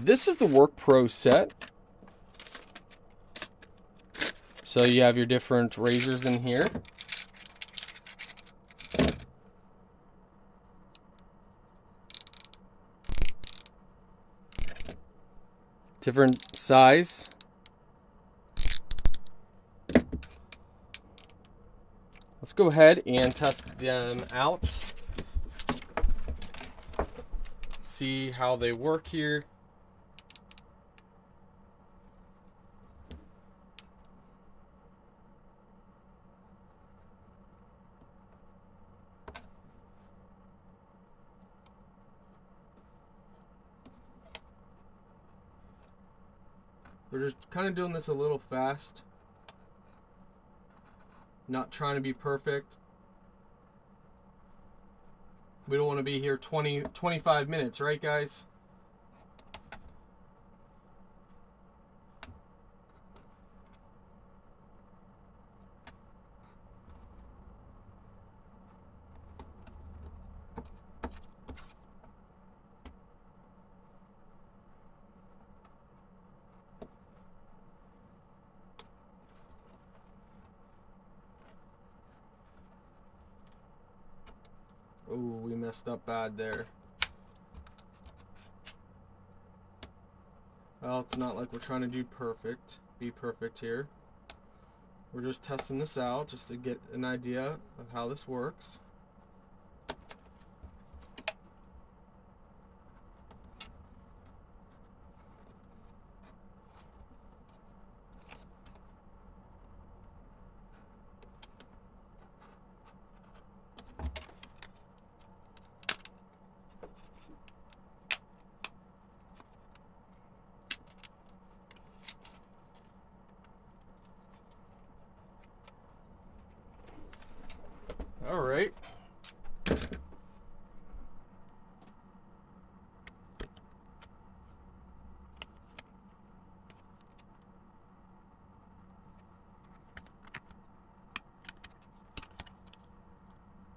this is the WORKPRO set. So you have your different razors in here. Different size. Let's go ahead and test them out. See how they work here. We're just kind of doing this a little fast. Not trying to be perfect. We don't want to be here 25 minutes, right, guys? Oh, we messed up bad there. Well, it's not like we're trying to be perfect here. We're just testing this out just to get an idea of how this works. All right.